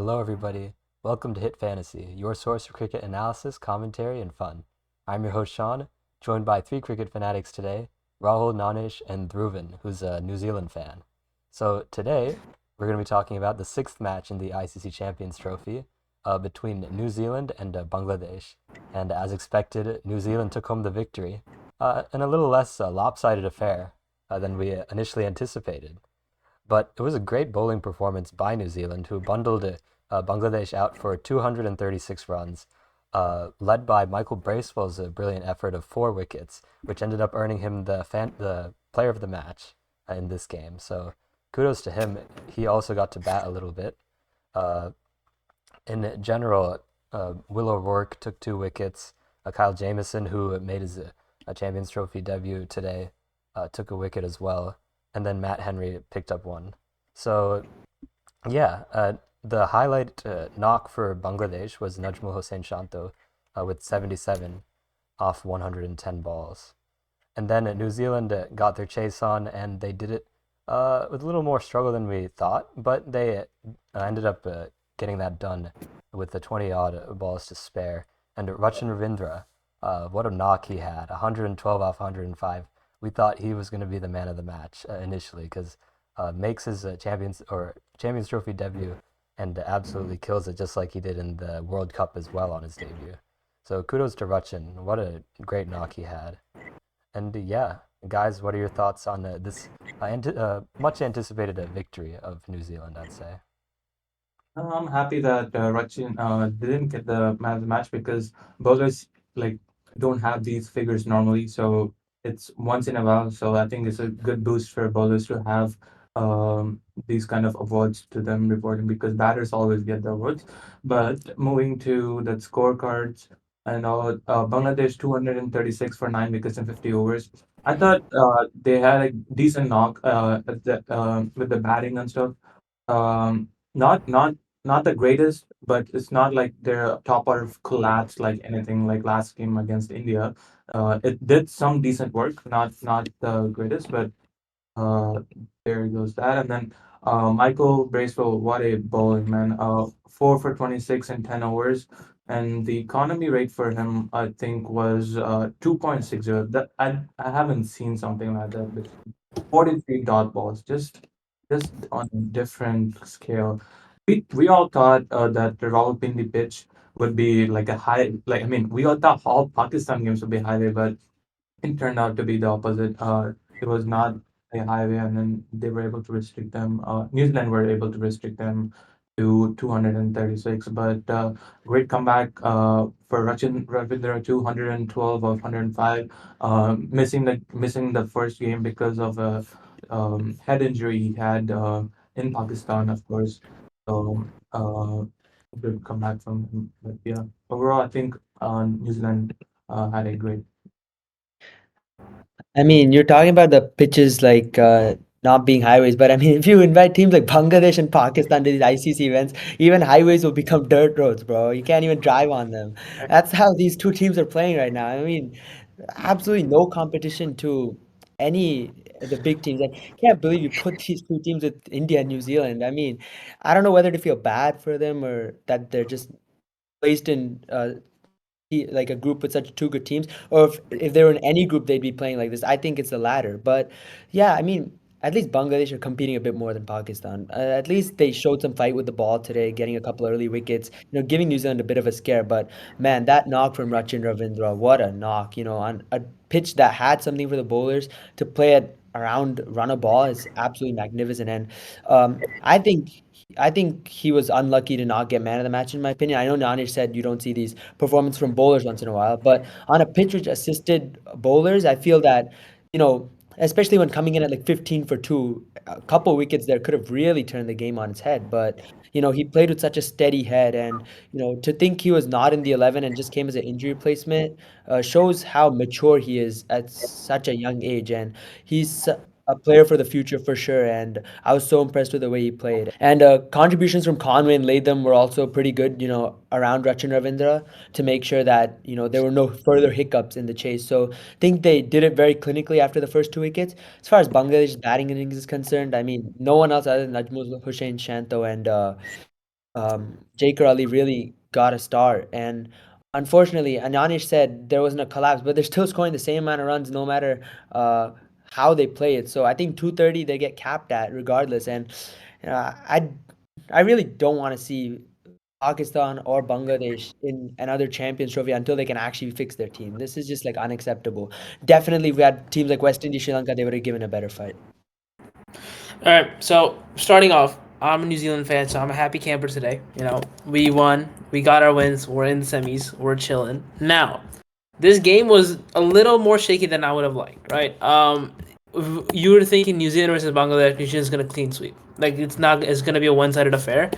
Hello, everybody. Welcome to Hit Fantasy, your source for cricket analysis, commentary, and fun. I'm your host, Sean, joined by three cricket fanatics today, Rahul, Nanish, and Dhruvin, who's a New Zealand fan. So today, we're going to be talking about the sixth match in the ICC Champions Trophy between New Zealand and Bangladesh. And as expected, New Zealand took home the victory in a little less lopsided affair than we initially anticipated. But it was a great bowling performance by New Zealand, who bundled Bangladesh out for 236 runs, led by Michael Bracewell's brilliant effort of 4 wickets, which ended up earning him the player of the match in this game. So kudos to him. He also got to bat a little bit. Uh, in general, Will O'Rourke took 2 wickets. Kyle Jamieson, who made his Champions Trophy debut today, took a wicket as well. And then Matt Henry picked up one. So, yeah, the highlight knock for Bangladesh was Najmul Hossain Shanto with 77 off 110 balls. And then New Zealand got their chase on, and they did it with a little more struggle than we thought, but they ended up getting that done with the 20 odd balls to spare. And Rachin Ravindra, what a knock he had, 112 off 105. We thought he was going to be the man of the match initially because makes his Champions Trophy debut and absolutely kills it just like he did in the World Cup as well on his debut. So kudos to Rachin. What a great knock he had. And yeah, guys, what are your thoughts on this much anticipated victory of New Zealand, I'd say? I'm happy that Rachin didn't get the man of the match because bowlers like don't have these figures normally, so it's once in a while. So I think it's a good boost for bowlers to have these kind of awards to them reporting because batters always get the awards. But moving to the scorecards and all, Bangladesh 236 for 9 wickets in 50 overs. I thought they had a decent knock with the batting and stuff. Not the greatest, but it's not like their top order collapsed like anything like last game against India. It did some decent work, not the greatest, but uh, there goes that. And then Michael Bracewell, what a bowling man! 4 for 26 in 10 overs, and the economy rate for him, I think, was 2.60. That I haven't seen something like that. But 43 dot balls, just on a different scale. We all thought that the Rawalpindi pitch would be like a high, like I mean, we all thought all Pakistan games would be highway, but it turned out to be the opposite. It was not a highway, and then they were able to restrict them. New Zealand were able to restrict them to 236. But great comeback for Rachin Ravindra, 212 of 105, missing the first game because of a head injury he had in Pakistan, of course. So good comeback from him. But yeah, overall, I think New Zealand had a great. I mean, you're talking about the pitches like not being highways, but I mean, if you invite teams like Bangladesh and Pakistan to these ICC events, even highways will become dirt roads, bro. You can't even drive on them. That's how these two teams are playing right now. I mean, absolutely no competition to any of the big teams. I can't believe you put these two teams with India and New Zealand. I mean, I don't know whether to feel bad for them or that they're just placed in like a group with such two good teams, or if they were in any group they'd be playing like this. I think it's the latter. But yeah, I mean, at least Bangladesh are competing a bit more than Pakistan. At least they showed some fight with the ball today, getting a couple early wickets, giving New Zealand a bit of a scare. But man, that knock from Rachin Ravindra, what a knock, on a pitch that had something for the bowlers to play at around run a ball is absolutely magnificent. And I think he was unlucky to not get man of the match, in my opinion. I know Nanish said you don't see these performance from bowlers once in a while, but on a pitch which assisted bowlers, I feel that, you know, especially when coming in at like 15 for 2, a couple wickets there could have really turned the game on its head. But, he played with such a steady head. And, to think he was not in the 11 and just came as an injury replacement shows how mature he is at such a young age. And he's a player for the future for sure. And I was so impressed with the way he played. And contributions from Conway and Latham were also pretty good, around Rachin Ravindra to make sure that, there were no further hiccups in the chase. So I think they did it very clinically after the first 2 wickets. As far as Bangladesh's batting innings is concerned, I mean, no one else other than Najmul Hussain Shanto and Jaker Ali really got a start. And unfortunately, Ananish said there wasn't a collapse, but they're still scoring the same amount of runs no matter uh, how they play it. So I think 230 they get capped at regardless. And I really don't want to see Pakistan or Bangladesh in another Champions Trophy until they can actually fix their team. This is just like unacceptable. Definitely, if we had teams like West Indies, Sri Lanka, they would have given a better fight. All right, so starting off, I'm a New Zealand fan, so I'm a happy camper today. We won, we got our wins, we're in the semis, we're chilling. Now, this game was a little more shaky than I would have liked, right? You were thinking New Zealand versus Bangladesh, New Zealand's gonna clean sweep. Like it's gonna be a one-sided affair,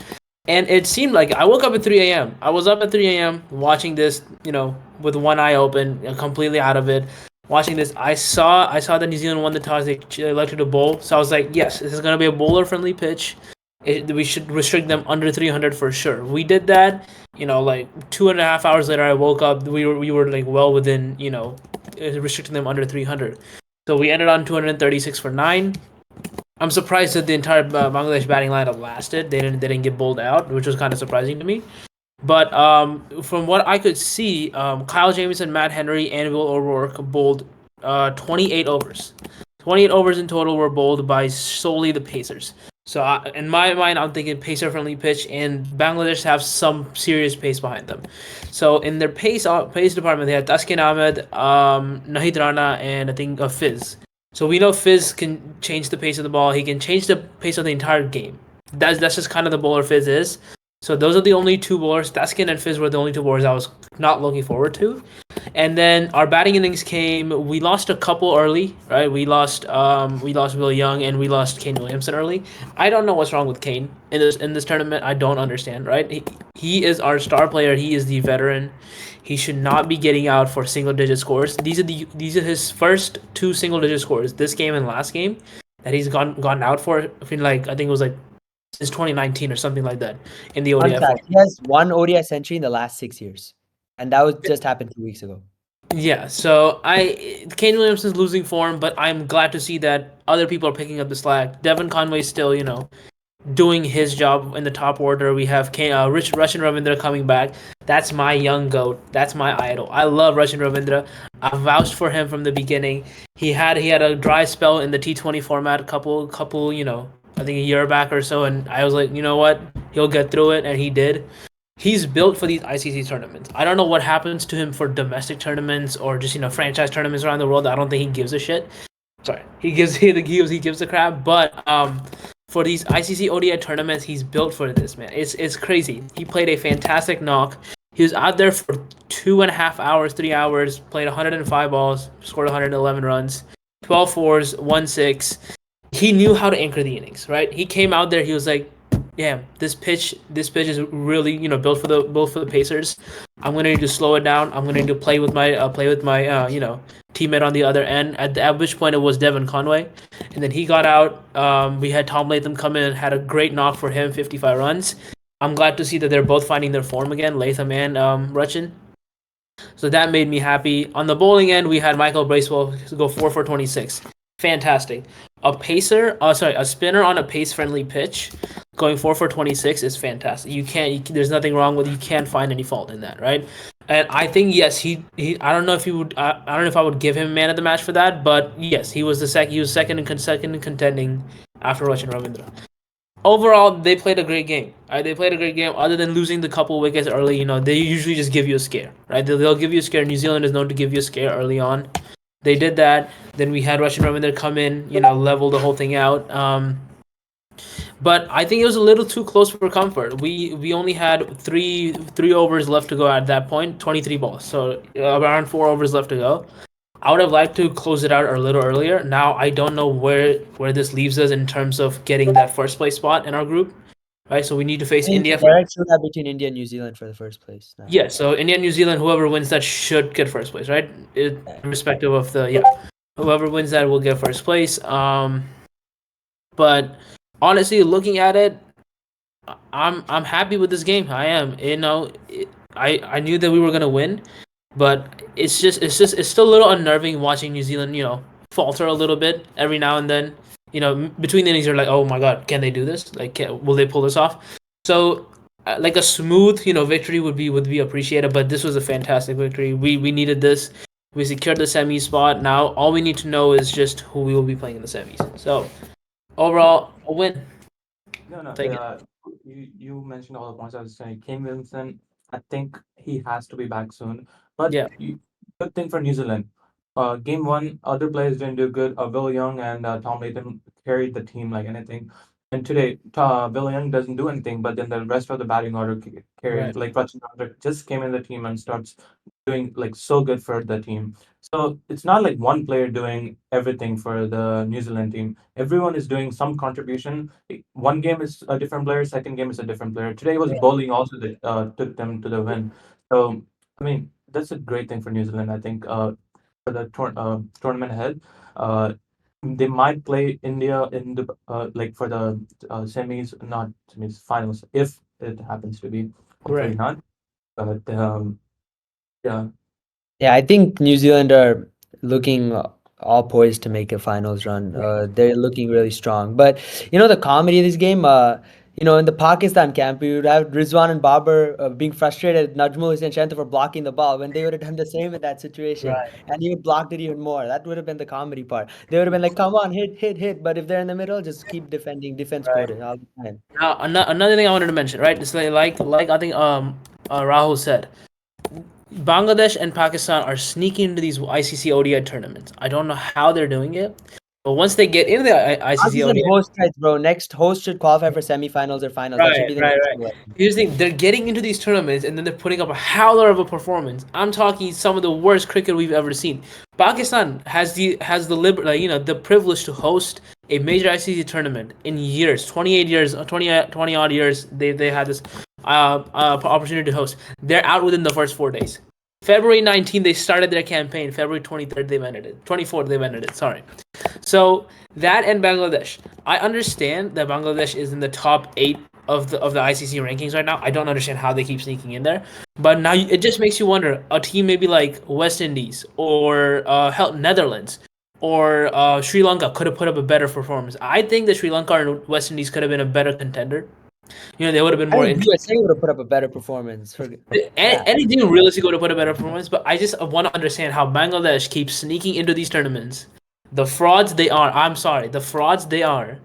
and it seemed like I woke up at 3 a.m. I was up at 3 a.m. watching this, with one eye open, completely out of it. Watching this, I saw that New Zealand won the toss. They elected to bowl, so I was like, yes, this is gonna be a bowler-friendly pitch. We should restrict them under 300 for sure. We did that. Like 2.5 hours later, I woke up. We were like well within restricting them under 300. So we ended on 236 for 9. I'm surprised that the entire Bangladesh batting lineup lasted. They didn't get bowled out, which was kind of surprising to me. But from what I could see, Kyle Jamieson, Matt Henry, and Will O'Rourke bowled 28 overs. 28 overs in total were bowled by solely the Pacers. So in my mind, I'm thinking pacer-friendly pitch, and Bangladesh have some serious pace behind them. So in their pace department, they had Taskin Ahmed, Nahid Rana, and I think Fizz. So we know Fizz can change the pace of the ball. He can change the pace of the entire game. That's just kind of the bowler Fizz is. So those are the only two bowlers. Taskin and Fizz were the only two bowlers I was not looking forward to. And then our batting innings came. We lost a couple early, right? We lost Will Young and we lost Kane Williamson early. I don't know what's wrong with Kane in this tournament. I don't understand, right? He is our star player. He is the veteran. He should not be getting out for single digit scores. These are his first 2 single digit scores, this game and last game, that he's gone out for. I think it was like since 2019 or something like that in the ODI. He has 1 ODI century in the last 6 years, and that was just happened 2 weeks ago. Yeah, so Kane Williamson's losing form, but I'm glad to see that other people are picking up the slack. Devon Conway's still, doing his job in the top order. We have Rachin Ravindra coming back. That's my young goat. That's my idol. I love Rachin Ravindra. I vouched for him from the beginning. He had a dry spell in the T20 format, couple, I think a year back or so, and I was like, you know what, he'll get through it, and he did. He's built for these ICC tournaments. I don't know what happens to him for domestic tournaments or just franchise tournaments around the world. I don't think he gives a shit. Sorry, he gives a crap. But for these ICC ODI tournaments, he's built for this, man. It's crazy. He played a fantastic knock. He was out there for 2.5 hours, 3 hours, played 105 balls, scored 111 runs, 12 fours, 1 6. He knew how to anchor the innings, right? He came out there. He was like, "Yeah, this pitch is really built for the Pacers. I'm gonna need to slow it down. I'm gonna need to play with my teammate on the other end." At which point it was Devon Conway, and then he got out. We had Tom Latham come in and had a great knock for him, 55 runs. I'm glad to see that they're both finding their form again, Latham and Rachin. So that made me happy. On the bowling end, we had Michael Bracewell go 4 for 26. Fantastic. A spinner on a pace-friendly pitch going 4 for 26 is fantastic. There's nothing wrong with. You can't find any fault in that, right? And I think yes, he. I don't know if he would. I don't know if I would give him man of the match for that, but yes, he was second. He was second in contending after Rachin Ravindra. Overall, they played a great game. Right? They played a great game. Other than losing the couple wickets early, they usually just give you a scare, right? They'll give you a scare. New Zealand is known to give you a scare early on. They did that. Then we had Rachin Ravindra come in, level the whole thing out. But I think it was a little too close for comfort. We only had three overs left to go at that point, 23 balls. So around 4 overs left to go. I would have liked to close it out a little earlier. Now I don't know where this leaves us in terms of getting that first place spot in our group. Right, so we need to face India. Direct shootout between India and New Zealand for the first place. Now. Yeah, so India and New Zealand, whoever wins that should get first place, right? Irrespective of whoever wins that will get first place. But honestly, looking at it, I'm happy with this game. I am. I knew that we were gonna win, but it's still a little unnerving watching New Zealand, falter a little bit every now and then. Between the innings, you're like, oh my god, can they do this? Like, will they pull this off? So like a smooth, victory would be appreciated. But this was a fantastic victory. We needed this. We secured the semi spot. Now all we need to know is just who we will be playing in the semis. So overall, a win. No, Take it. you mentioned all the points I was saying. Kane Williamson, I think he has to be back soon. But Yeah. good thing for New Zealand. Game one, other players didn't do good. Will Young and Tom Latham carried the team like anything. And today, Will Young doesn't do anything, but then the rest of the batting order carries. Right. Like Rachin just came in the team and starts doing like so good for the team. So it's not like one player doing everything for the New Zealand team. Everyone is doing some contribution. One game is a different player, second game is a different player. Today was bowling also that took them to the win. So I mean that's a great thing for New Zealand. I think for the tournament ahead, uh, they might play India in the like for the semis, not semis, finals if it happens to be. Hopefully Right. not. But yeah, Yeah, I think New Zealand are looking all poised to make a finals run. They're looking really strong. But the comedy of this game, in the Pakistan camp, you would have Rizwan and Babar being frustrated at Najmul Hussain Shanta for blocking the ball when they would have done the same in that situation, Right. and he would blocked it even more. That would have been the comedy part. They would have been like, "Come on, hit, hit, hit!" But if they're in the middle, just keep defending, defense Right. code it all the time. Now, another thing I wanted to mention, right? It's like I think Rahul said, Bangladesh and Pakistan are sneaking into these ICC ODI tournaments. I don't know how they're doing it, but once they get into the ICC Pakistan ODI, host rights, bro. Next host should qualify for semifinals or finals. That should right, be the right, next right. thing. Here's the thing: they're getting into these tournaments and then they're putting up a howler of a performance. I'm talking some of the worst cricket we've ever seen. Pakistan the privilege to host a major ICC tournament in years, 28 years, 20 odd years. They had this opportunity to host. They're out within the first 4 days. February 19th, they started their campaign. February 23rd, they ended it. 24th, they ended it. Sorry. So that and Bangladesh. I understand that Bangladesh is in the top 8 of the ICC rankings right now. I don't understand how they keep sneaking in there. But now it just makes you wonder. A team maybe like West Indies or Netherlands or Sri Lanka could have put up a better performance. I think that Sri Lanka and West Indies could have been a better contender. They would have been I more think interesting. USA would have put up a better performance. Yeah. Any team realistically would have put a better performance, but I just want to understand how Bangladesh keeps sneaking into these tournaments. The frauds they are. I'm sorry, the frauds they are,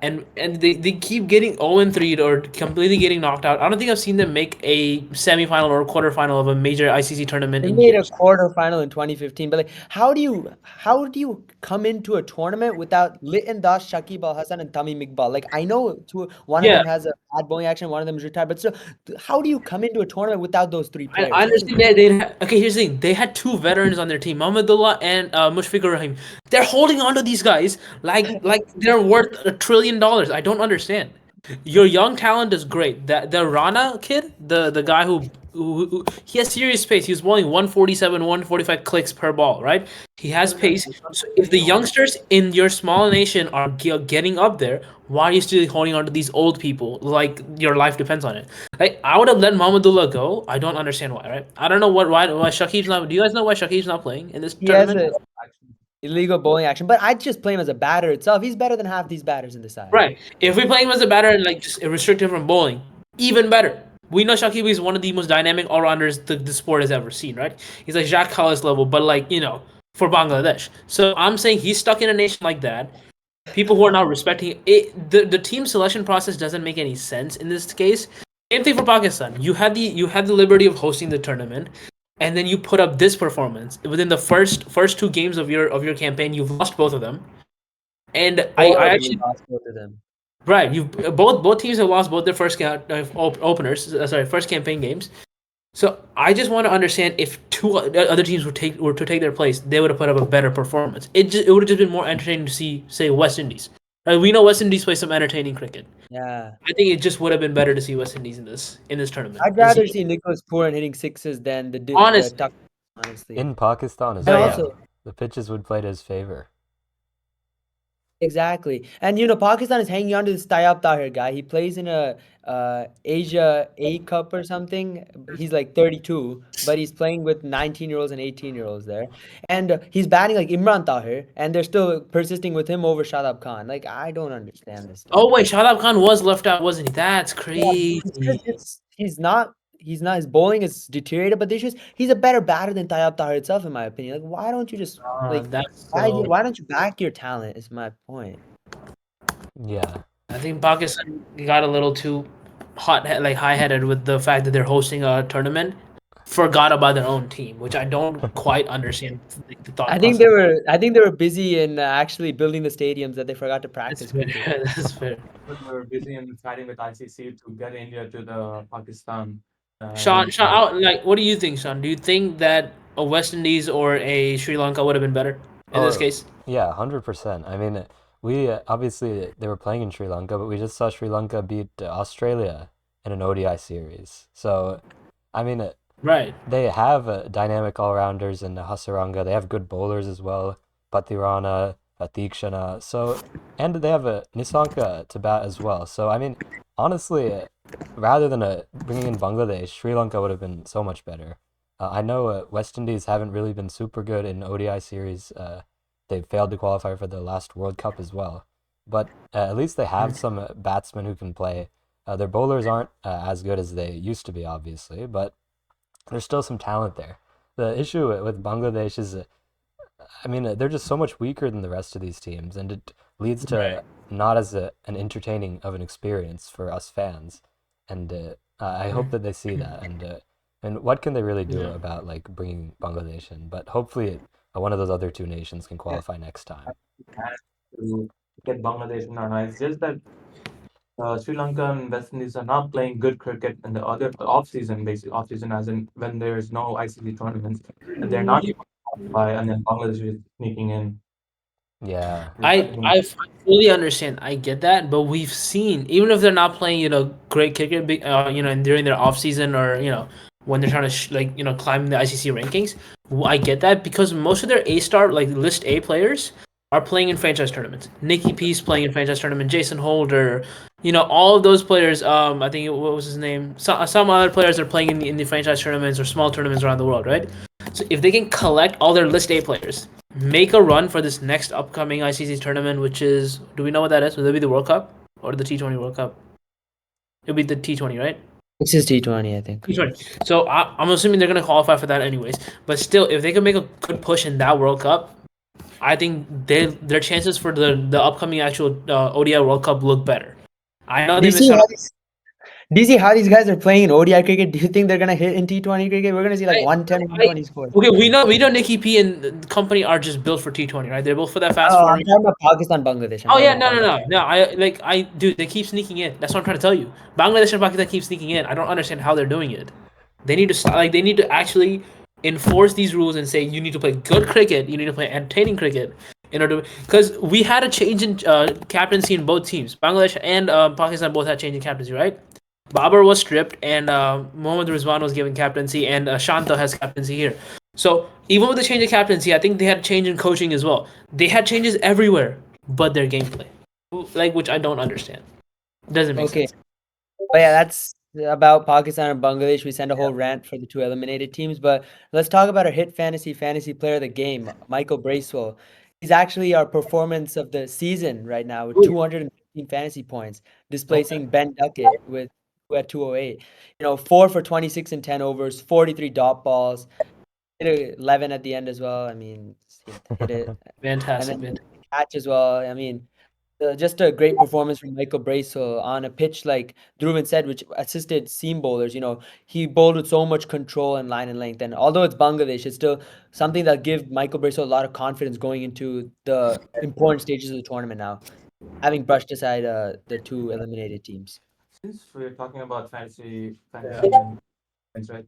and they keep getting 0-3 or completely getting knocked out. I don't think I've seen them make a semifinal or a quarterfinal of a major ICC tournament They in made a years. quarterfinal in 2015, but like, how do you come into a tournament without Liton Das, Shakib Al Hassan, and Tamim Iqbal? Like, I know one of Yeah, them has a bad bowling action, one of them is retired, but still, how do you come into a tournament without those three I players? understand that okay, here's the thing. They had two veterans on their team, Mahmudullah and Mushfiqur Rahim. They're holding on to these guys like they're worth $1 trillion. I don't understand. Your young talent is great. That the Rana kid, the guy who he has serious pace. He was bowling 147, 145 clicks per ball, right? He has pace. So if the youngsters in your small nation are getting up there, why are you still holding on to these old people? Like your life depends on it. Like I would have let Mahmudullah go. I don't understand why, right? I don't know why Shakib's not. Do you guys know why Shakib's not playing in this He has tournament? a illegal bowling action, but I'd just play him as a batter itself. He's better than half these batters in the side. Right. If we play him as a batter and like just restrict him from bowling, even better. We know Shakib is one of the most dynamic all rounders the sport has ever seen, right? He's like Jacques Kallis level, but like, for Bangladesh. So I'm saying he's stuck in a nation like that. People who are not respecting it, the team selection process doesn't make any sense in this case. Same thing for Pakistan. You had the liberty of hosting the tournament, and then you put up this performance within the first two games of your campaign. You've lost both of them, and I, Both I of them, we actually lost both of them. right. You both teams have lost both their openers. Sorry, first campaign games. So I just want to understand if two other teams were to take their place, they would have put up a better performance. It would have just been more entertaining to see, say, West Indies. Right? We know West Indies play some entertaining cricket. Yeah. I think it just would have been better to see West Indies in this tournament. I'd rather see Nicholas Pooran hitting sixes than the Honestly, tuck, honestly. In Pakistan as And yeah, well, yeah. also, the pitches would play to his favor. Exactly. And Pakistan is hanging on to this Tayyab Tahir guy. He plays in a Asia A Cup or something. He's like 32, but he's playing with 19-year-olds and 18-year-olds there. And he's batting like Imran Tahir, and they're still persisting with him over Shadab Khan. Like, I don't understand this stuff. Oh wait, Shadab Khan was left out, wasn't he? That's Yeah, it's 'cause crazy. he's not his bowling is deteriorated, but he's a better batter than Tayyab Tahir itself, in my opinion. Like, why don't you just like That's so. why don't you back your talent? Is my point. Yeah. I think Pakistan got a little too like high-headed with the fact that they're hosting a tournament. Forgot about their own team, which I don't quite understand the thought I think process. I think they were busy in actually building the stadiums that they forgot to That's practice fair. cricket. That's fair. But we're busy in fighting with ICC to get India to the Pakistan. Sean, like, what do you think, Sean? Do you think that a West Indies or a Sri Lanka would have been better in this Oh, case? yeah, 100%. I mean, we obviously they were playing in Sri Lanka, but we just saw Sri Lanka beat Australia in an ODI series. So, I mean, Right. they have dynamic all-rounders in Hasaranga. They have good bowlers as well, Patirana, Atikshana. So, and they have Nisanka to bat as well. So, I mean, honestly, rather than bringing in Bangladesh, Sri Lanka would have been so much better. I know West Indies haven't really been super good in ODI series. They failed to qualify for the last World Cup as well. But at least they have some batsmen who can play. Their bowlers aren't as good as they used to be, obviously, but there's still some talent there. The issue with Bangladesh is, I mean, they're just so much weaker than the rest of these teams, and it leads to not as an entertaining of an experience for us fans. And I hope that they see that. And what can they really do Yeah. about like bringing Bangladesh in? But hopefully, one of those other two nations can qualify next time. To get Bangladesh in our eyes. Just that Sri Lanka and West Indies are not playing good cricket in the other off season, basically off season, as in when there's no ICC tournaments, and they're not able to qualify, and then Bangladesh is sneaking in. Yeah. I fully understand. I get that, but we've seen even if they're not playing, great cricket, and during their off season or when they're trying to climb the ICC rankings. I get that because most of their A star like list A players are playing in franchise tournaments. Nikki Peace playing in franchise tournament. Jason Holder, all of those players. I think what was his name? Some other players are playing in the franchise tournaments or small tournaments around the world, right? So if they can collect all their list A players, make a run for this next upcoming ICC tournament, which is, do we know what that is? Will it be the World Cup or the T20 World Cup? It'll be the T20, right? This is T20, I think. T20. So I'm assuming they're going to qualify for that anyways. But still, if they can make a good push in that World Cup, I think their chances for the upcoming actual ODI World Cup look better. I know Do they you missed see out. how do you see how these guys are playing in ODI cricket? Do you think they're gonna hit in T20 cricket? We're gonna see like 110, 120 scores. Okay, we know Nikki P and the company are just built for T20, right? They're built for that fast Oh, I'm forming. talking about Pakistan, Bangladesh. I'm Oh talking yeah, about Bangladesh. no. Dude, they keep sneaking in. That's what I'm trying to tell you. Bangladesh and Pakistan keep sneaking in. I don't understand how they're doing it. They need to stop. Like, they need to actually enforce these rules and say you need to play good cricket. You need to play entertaining cricket in order, because we had a change in captaincy in both teams. Bangladesh and Pakistan both had change in captaincy, right? Babar was stripped, and Mohammad Rizwan was given captaincy, and Shanta has captaincy here. So even with the change of captaincy, I think they had a change in coaching as well. They had changes everywhere, but their gameplay, like, which I don't understand. Doesn't make Okay, sense. but yeah, that's about Pakistan and Bangladesh. We sent a whole rant for the two eliminated teams, but let's talk about our hit fantasy player of the game, Michael Bracewell. He's actually our performance of the season right now with 215 fantasy points, displacing Ben Duckett with who had 208. 4 for 26 and 10 overs, 43 dot balls, hit a 11 at the end as well. I mean, hit it, and Fantastic, then man. catch as well. I mean, just a great performance from Michael Bracewell on a pitch like Dhruvan said, which assisted seam bowlers. He bowled with so much control and line and length. And although it's Bangladesh, it's still something that give Michael Bracewell a lot of confidence going into the important stages of the tournament now, having brushed aside the two eliminated teams. Since we're talking about fantasy and things, right?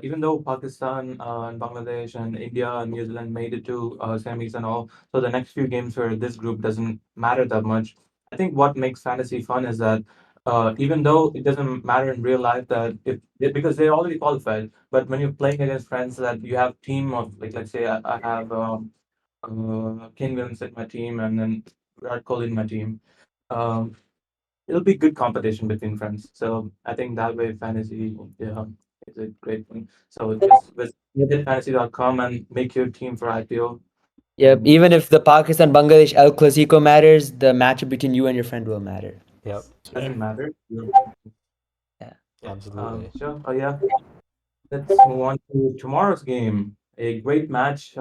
Even though Pakistan and Bangladesh and India and New Zealand made it to semis and all, so the next few games for this group doesn't matter that much. I think what makes fantasy fun is that even though it doesn't matter in real life that because they already qualified, but when you're playing against friends that you have team of like let's say I have Ken Williams in my team, and then Virat Kohli in my team. Um, it'll be good competition between friends. So I think that way fantasy is a great thing. So just visit Yep. hitfantasy.com and make your team for IPO. Yep. Even if the Pakistan Bangladesh El Clasico matters, the matchup between you and your friend will matter. Yep, Doesn't matter. Yeah. Yeah. absolutely. Sure. Oh yeah. Let's move on to tomorrow's game. A great match,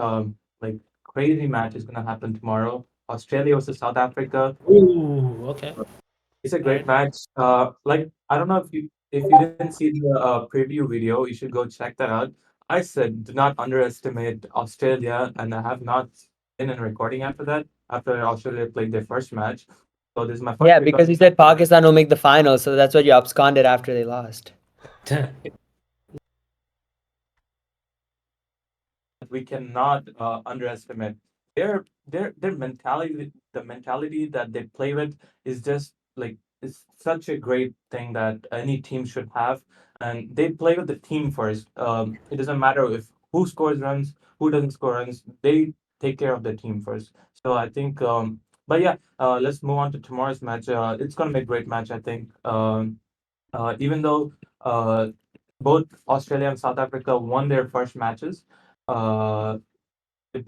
like crazy match is gonna happen tomorrow. Australia versus South Africa. Ooh, okay. It's a great Alright. match. Like I don't know if you didn't see the preview video, you should go check that out. I said do not underestimate Australia, and I have not been in recording after that. After Australia played their first match, so this is my first Yeah, pick. because you said Pakistan will make the final, so that's what you absconded after they lost. We cannot underestimate their mentality. The mentality that they play with is just like it's such a great thing that any team should have, and they play with the team first. It doesn't matter if who scores runs, who doesn't score runs. They take care of the team first. So I think. But yeah, let's move on to tomorrow's match. It's gonna be a great match, I think. Even though both Australia and South Africa won their first matches. Uh, it,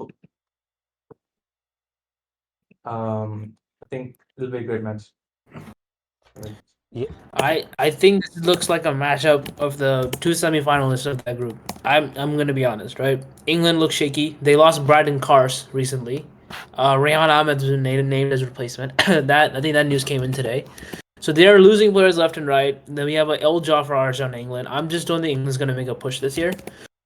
I think it'll be a great match. Yeah, I think this looks like a matchup of the two semifinalists of that group. I'm gonna be honest, right? England looks shaky. They lost Braden Cars recently. Rehan Ahmed's been named as replacement. That I think that news came in today. So they are losing players left and right. Then we have a El Jafar on England. I'm just don't think England's gonna make a push this year.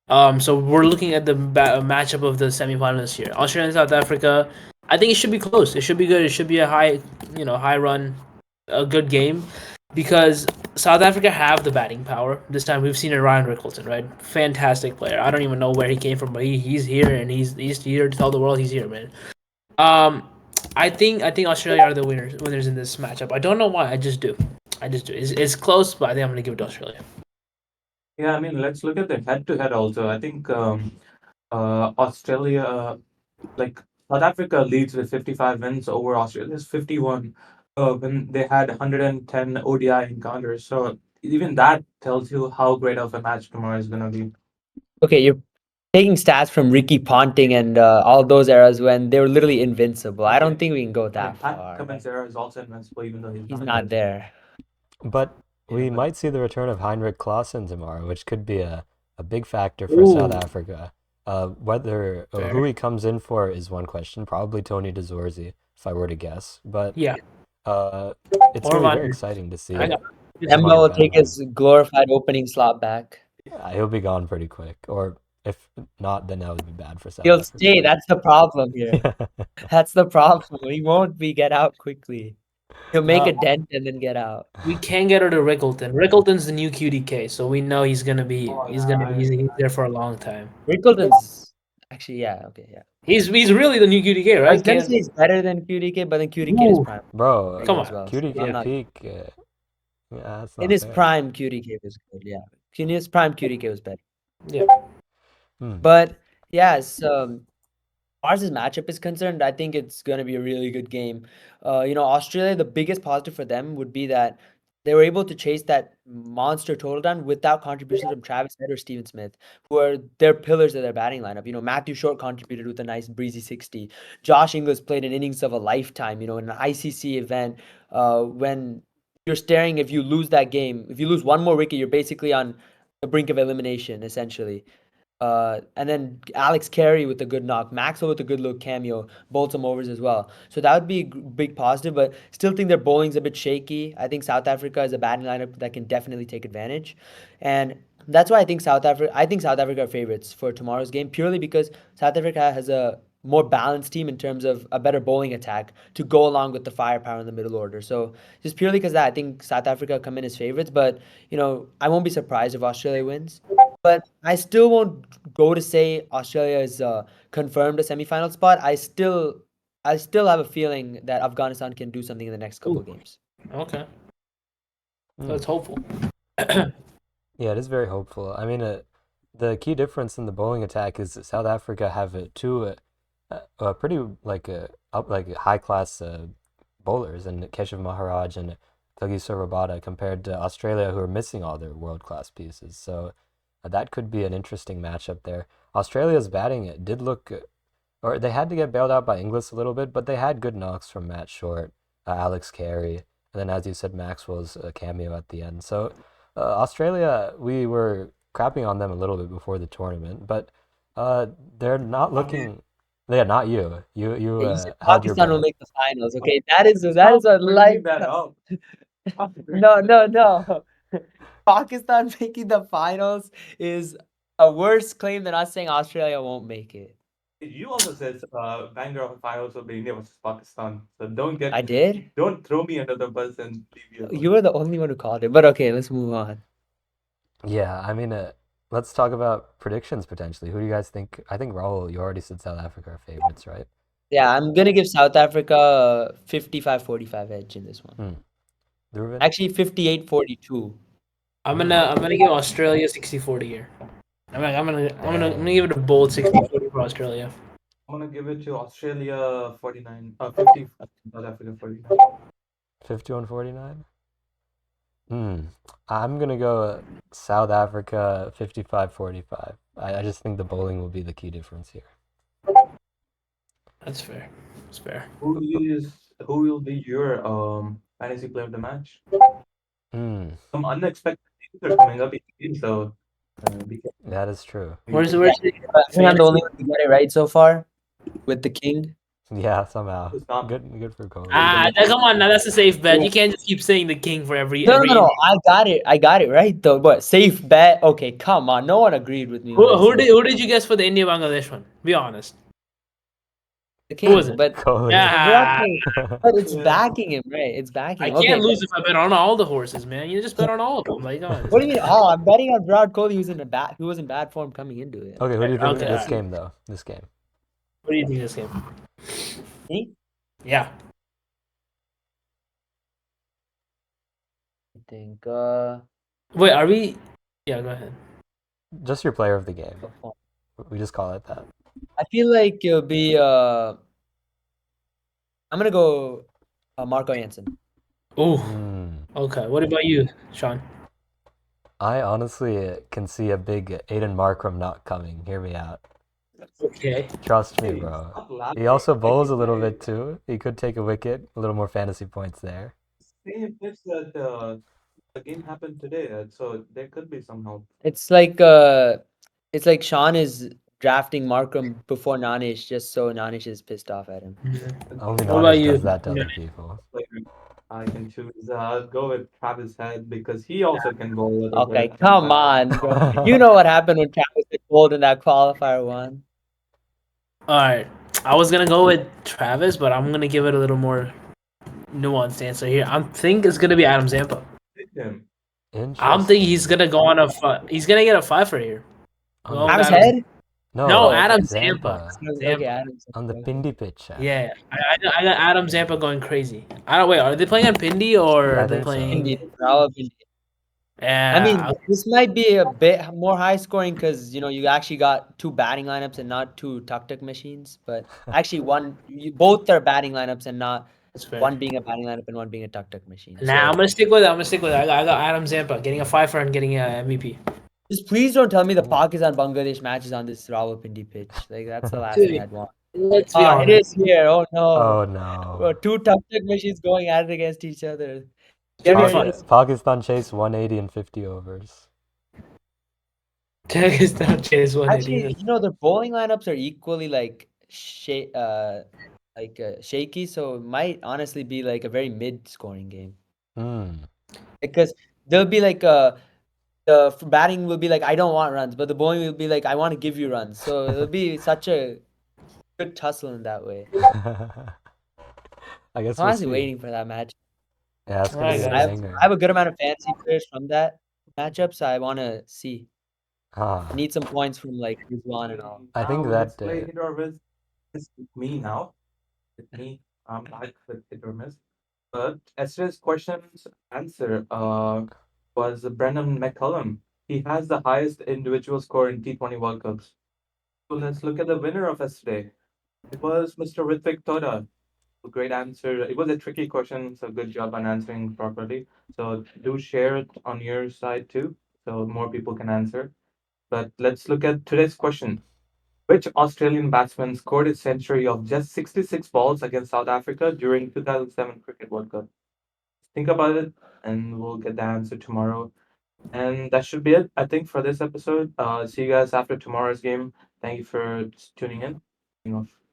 So we're looking at the matchup of the semifinalists here. Australia and South Africa. I think it should be close. It should be good. It should be a high run, a good game, because South Africa have the batting power. This time we've seen it. Ryan Rickleton, right? Fantastic player. I don't even know where he came from, but he's here and he's here to tell the world he's here, man. Um, I think Australia are the winners in this matchup. I don't know why. I just do. It's close, but I think I'm gonna give it to Australia. Yeah, I mean, let's look at the head-to-head also. I think Australia, like South Africa, leads with 55 wins over Australia's 51 when they had 110 ODI encounters. So even that tells you how great of a match tomorrow is gonna be. Okay, you're taking stats from Ricky Ponting and all those eras when they were literally invincible. I don't Okay. think we can go I mean, that Pat far. Cummins era is also invincible, even though he's He's not not there. but Yeah, we but might see the return of Heinrich Klaassen tomorrow, which could be a big factor for South Ooh, Whether who fair. he comes in for is one question. Probably Tony DeZorzi, if I were to guess. But Yeah, it's or gonna be very Van. exciting to see I got. him Emma on the will take bench. his glorified opening slot back. Yeah, he'll be gone pretty quick. Or if not, then that would be bad for South He'll stay. Africa. That's the problem here. Yeah. That's the problem. He won't be get out quickly. He'll make Uh, a dent and then get out. we can get rid of Rickleton. Rickleton's the new QDK, so we know he's gonna be oh he's yeah, gonna be he's there for a long time. Rickleton's actually, yeah, okay, yeah. He's really the new QDK, I was right? gonna say Can he's better than QDK, but then QDK in his Ooh, prime Bro, was good come as on. well. So I'm QDK not peak, yeah, that's in not his fair. prime. QDK was good. Yeah, in his prime, QDK was better. Yeah. Hmm. But yes, as far as this matchup is concerned, I think it's going to be a really good game. Australia, the biggest positive for them would be that they were able to chase that monster total down without contributions from Travis Head or Steven Smith, who are their pillars of their batting lineup. Matthew Short contributed with a nice breezy 60. Josh Ingles played an innings of a lifetime, in an ICC event. When you're staring, if you lose that game, if you lose one more wicket, you're basically on the brink of elimination, essentially. And then Alex Carey with a good knock, Maxwell with a good little cameo, bowled some overs as well. So that would be a big positive, but still think their bowling's a bit shaky. I think South Africa is a batting lineup that can definitely take advantage, and that's why I think South Africa are favorites for tomorrow's game purely because South Africa has a more balanced team in terms of a better bowling attack to go along with the firepower in the middle order. So just purely because that, I think South Africa come in as favorites, but I won't be surprised if Australia wins. But I still won't go to say Australia is confirmed a semifinal spot. I still have a feeling that Afghanistan can do something in the next couple Ooh, of games. okay. Hmm. That's hopeful. Yeah, it is very hopeful. I mean, the key difference in the bowling attack is that South Africa have two pretty like up like high class bowlers and Keshav Maharaj and Kagiso Rabada compared to Australia, who are missing all their world class pieces. So that could be an interesting matchup there. Australia's batting did look, or they had to get bailed out by Inglis a little bit, but they had good knocks from Matt Short, Alex Carey, and then as you said, Maxwell's cameo at the end. So Australia, we were crapping on them a little bit before the tournament, but they're not looking. Yeah, not you. You Yeah, you said held your Pakistan will breath. make the finals. Okay, that is a life. that up. No. Pakistan making the finals is a worse claim than us saying Australia won't make it. You also said banger of finals will be India versus Pakistan. So I did. don't throw me under the bus and leave you alone. You were the only one who called it. But okay, let's move on. Yeah, I mean, let's talk about predictions potentially. Who do you guys think? I think Rahul, you already said South Africa are favorites, right? Yeah, I'm gonna give South Africa a 55-45 edge in this one. Dhruvan? Actually, 58-42. I'm gonna give Australia 60-40 here. I'm gonna give it a bold 60-40 for Australia. I'm gonna give it to Australia 49, 50, South Africa 49. 51-49? I'm gonna go South Africa 55-45. I just think the bowling will be the key difference here. That's fair. That's fair. Who will be your fantasy player of the match? Some unexpected things are coming up in the game, so be careful. That is true. Where's I think I'm the only one to get it right so far with the king. Yeah, somehow. It's not- Good for Kohli. come on now, that's a safe bet. You can't just keep saying the king for every. No, every no, I got it right though. But safe bet. Okay, come on. No one agreed with me. Who did you guess for the India Bangladesh one? Be honest. The king, was it? but Kohli. Yeah. but it's backing him, right? It's backing I him. can't Okay. lose if I bet on all the horses, man. You just bet on all of them. Like, What do you mean? Oh, I'm betting on Virat Kohli, who was in bad form coming into it. Okay, who do you think Okay, this alright. game though? This game. What do you think of this game? Me? Yeah. I think Wait, are we? Yeah, go ahead. Just your player of the game. We just call it that. I feel like it'll be I'm gonna go Marco Jansen. Ooh. Hmm. Okay. What about you, Sean? I honestly can see a big Aiden Markram not coming. Hear me out. Okay. Trust me, bro. He also bowls a little bit too. He could take a wicket, a little more fantasy points there. Same pitch that the game happened today, so there could be some help. It's like Sean is drafting Markram before Nanish just so Nanish is pissed off at him. Only What about Nanish you? does that to other Yeah. people. I can choose. Go with Travis Head because he also can bowl a little Okay, bit. come on, bro. You know what happened when Travis was cold in that qualifier one. All right. I was gonna go with Travis, but I'm gonna give it a little more nuanced answer here. I think it's gonna be Adam Zampa. Him. I'm thinking he's gonna go on he's gonna get a 5 for here. On Well, the- Travis Adam- Head? No, Adam Zampa. Zampa. Okay, Adam. On the Pindi pitch. Yeah, I got Adam Zampa going crazy. I don't wait. Are they playing on Pindi or Yeah, I are they think so. playing? Indeed, probably. Yeah, I mean, this might be a bit more high scoring because you actually got two batting lineups and not two tuk-tuk machines. But actually, both are batting lineups and not that's fair. one being a batting lineup and one being a tuk-tuk machine. Nah, So, I'm gonna stick with it. I got Adam Zampa getting a 5 for and getting a MVP. just please don't tell me the Pakistan Bangladesh match is on this Rawalpindi pitch. Like that's the last thing I'd want. Let's be It honest. is here. Oh no. Oh no. Bro, two tuk-tuk machines going at it against each other. Give me Get a ready. five. Pakistan chased 180 in 50 overs. Pakistan chase 180. Actually, the bowling lineups are equally like shaky, so it might honestly be like a very mid-scoring game because there'll be like the batting will be like I don't want runs, but the bowling will be like I want to give you runs. So it'll be such a good tussle in that way. I guess I'm we'll honestly see. waiting for that match. Yeah, it's gonna be a I banger. have a good amount of fancy players from that matchup, so I want to see. Ah, I need some points from like Rizwan and all. I think Let's that play hit or miss. It's me now. It's me. I'm back with hit or miss. But Esther's question's answer was Brendan McCullum. He has the highest individual score in T20 World Cups. So let's look at the winner of yesterday. It was Mr. Ritvik Toda. Great answer. It was a tricky question, so good job on answering properly. So do share it on your side too, so more people can answer. But let's look at today's question. Which Australian batsman scored a century of just 66 balls against South Africa during 2007 Cricket World Cup? Think about it, and we'll get the answer tomorrow. And that should be it, I think, for this episode. See you guys after tomorrow's game. Thank you for tuning in. Signing off.